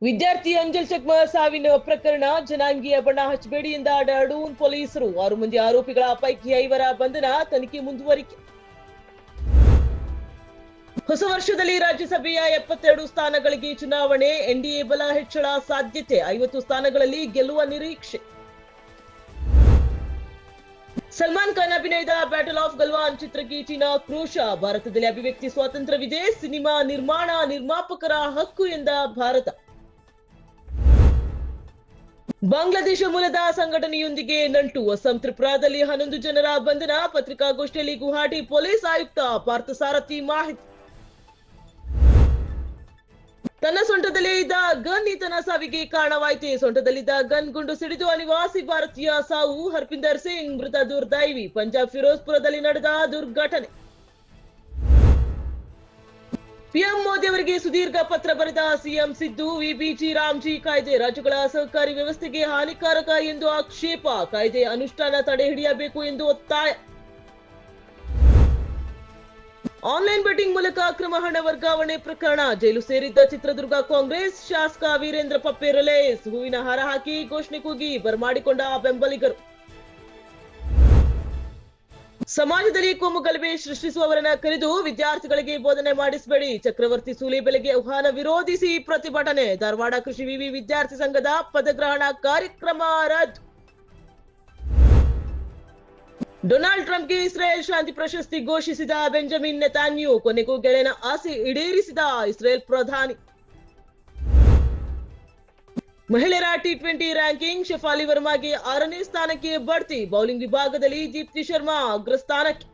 ವಿದ್ಯಾರ್ಥಿ ಅಂಜಲ್ ಚಕ್ಮಾ ಸಾವಿನ ಪ್ರಕರಣ ಜನಾಂಗೀಯ ಬಣ್ಣ ಹಚ್ಚಬೇಡಿ ಎಂದ ಡಾಡೂನ್ ಪೊಲೀಸರು 6 ಮಂದಿ ಆರೋಪಿಗಳ ಪೈಕಿ 5ರ ಬಂಧನ, ತನಿಖೆ ಮುಂದುವರಿಕೆ. ಹೊಸ ವರ್ಷದಲ್ಲಿ ರಾಜ್ಯಸಭೆಯ 72 ಸ್ಥಾನಗಳಿಗೆ ಚುನಾವಣೆ, ಎನ್ಡಿಎ ಬಲ ಹೆಚ್ಚಳ ಸಾಧ್ಯತೆ, 50 ಸ್ಥಾನಗಳಲ್ಲಿ ಗೆಲ್ಲುವ ನಿರೀಕ್ಷೆ. ಸಲ್ಮಾನ್ ಖಾನ್ ಅಭಿನಯದ ಬ್ಯಾಟಲ್ ಆಫ್ ಗಲ್ವಾನ್ ಚಿತ್ರಕ್ಕೆ ಚೀನಾ ಕ್ರೋಶ, ಭಾರತದಲ್ಲಿ ಅಭಿವ್ಯಕ್ತಿ ಸ್ವಾತಂತ್ರ್ಯವಿದೆ, ಸಿನಿಮಾ ನಿರ್ಮಾಪಕರ ಹಕ್ಕು ಎಂದ ಭಾರತ. ಬಾಂಗ್ಲಾದೇಶ ಮೂಲದ ಸಂಘಟನೆಯೊಂದಿಗೆ ನಂಟು, ಅಸ್ಸಾಂ ತ್ರಿಪುರಾದಲ್ಲಿ 11 ಜನರ ಬಂಧನ, ಪತ್ರಿಕಾಗೋಷ್ಠಿಯಲ್ಲಿ ಗುವಾಹಟಿ ಪೊಲೀಸ್ ಆಯುಕ್ತ ಪಾರ್ಥಸಾರಥಿ ಮಾಹಿತಿ. ತನ್ನ ಸೊಂಟದಲ್ಲೇ ಇದ್ದ ಗನ್ ಈತನ ಸಾವಿಗೆ ಕಾರಣವಾಯಿತು. ಸೊಂಟದಲ್ಲಿದ್ದ ಗನ್ ಗುಂಡು ಸಿಡಿದು ಅನಿವಾಸಿ ಭಾರತೀಯ ಸಾವು, ಹರ್ಪಿಂದರ್ ಸಿಂಗ್ ಮೃತ ದುರ್ದೈವಿ, ಪಂಜಾಬ್ ಫಿರೋಜ್ಪುರದಲ್ಲಿ ನಡೆದ ದುರ್ಘಟನೆ. ಪಿಎಂ ಮೋದಿ ಅವರಿಗೆ ಸುದೀರ್ಘ ಪತ್ರ ಬರೆದ ಸಿಎಂ ಸಿದ್ದು, ವಿಬಿಜಿ ರಾಮ್ಜಿ ಕಾಯ್ದೆ ರಾಜ್ಯಗಳ ಸಹಕಾರಿ ವ್ಯವಸ್ಥೆಗೆ ಹಾನಿಕಾರಕ ಎಂದು ಆಕ್ಷೇಪ, ಕಾಯ್ದೆ ಅನುಷ್ಠಾನ ತಡೆ ಹಿಡಿಯಬೇಕು ಎಂದು ಒತ್ತಾಯ. ಆನ್ಲೈನ್ ಬೆಟ್ಟಿಂಗ್ ಮೂಲಕ ಅಕ್ರಮ ಹಣ ವರ್ಗಾವಣೆ ಪ್ರಕರಣ, ಜೈಲು ಸೇರಿದ್ದ ಚಿತ್ರದುರ್ಗ ಕಾಂಗ್ರೆಸ್ ಶಾಸಕ ವೀರೇಂದ್ರ ಪಪ್ಪೆ ರಿಲೀಸ್, ಹೂವಿನ ಹಾರ ಹಾಕಿ ಘೋಷಣೆ ಕೂಗಿ ಬರಮಾಡಿಕೊಂಡ ಬೆಂಬಲಿಗರು. ಸಮಾಜದಲ್ಲಿ ಕೋಮುಗಲಭೆ ಸೃಷ್ಟಿಸುವವರನ್ನ ಕರೆದು ವಿದ್ಯಾರ್ಥಿಗಳಿಗೆ ಬೋಧನೆ ಮಾಡಿಸಬೇಡಿ, ಚಕ್ರವರ್ತಿ ಸೂಲಿಬೆಲೆಗೆ ಆಹ್ವಾನ ವಿರೋಧಿಸಿ ಪ್ರತಿಭಟನೆ, ಧಾರವಾಡ ಕೃಷಿ ವಿವಿ ವಿದ್ಯಾರ್ಥಿ ಸಂಘದ ಪದಗ್ರಹಣ ಕಾರ್ಯಕ್ರಮ ರದ್ದು. ಡೊನಾಲ್ಡ್ ಟ್ರಂಪ್ಗೆ ಇಸ್ರೇಲ್ ಶಾಂತಿ ಪ್ರಶಸ್ತಿ ಘೋಷಿಸಿದ ಬೆಂಜಮಿನ್ ನೆತಾನ್ಯು, ಕೊನೆಗೂ ಗೆಳೆಯನ ಆಸೆ ಈಡೇರಿಸಿದ ಇಸ್ರೇಲ್ ಪ್ರಧಾನಿ. ಮಹಿಳೆಯರ ಟಿ20 ರ್ಯಾಂಕಿಂಗ್, ಶಫಾಲಿ ವರ್ಮಾಗೆ 6ನೇ ಸ್ಥಾನಕ್ಕೆ ಬಡ್ತಿ, ಬೌಲಿಂಗ್ ವಿಭಾಗದಲ್ಲಿ ದೀಪ್ತಿ ಶರ್ಮಾ ಅಗ್ರಸ್ಥಾನಕ್ಕೆ.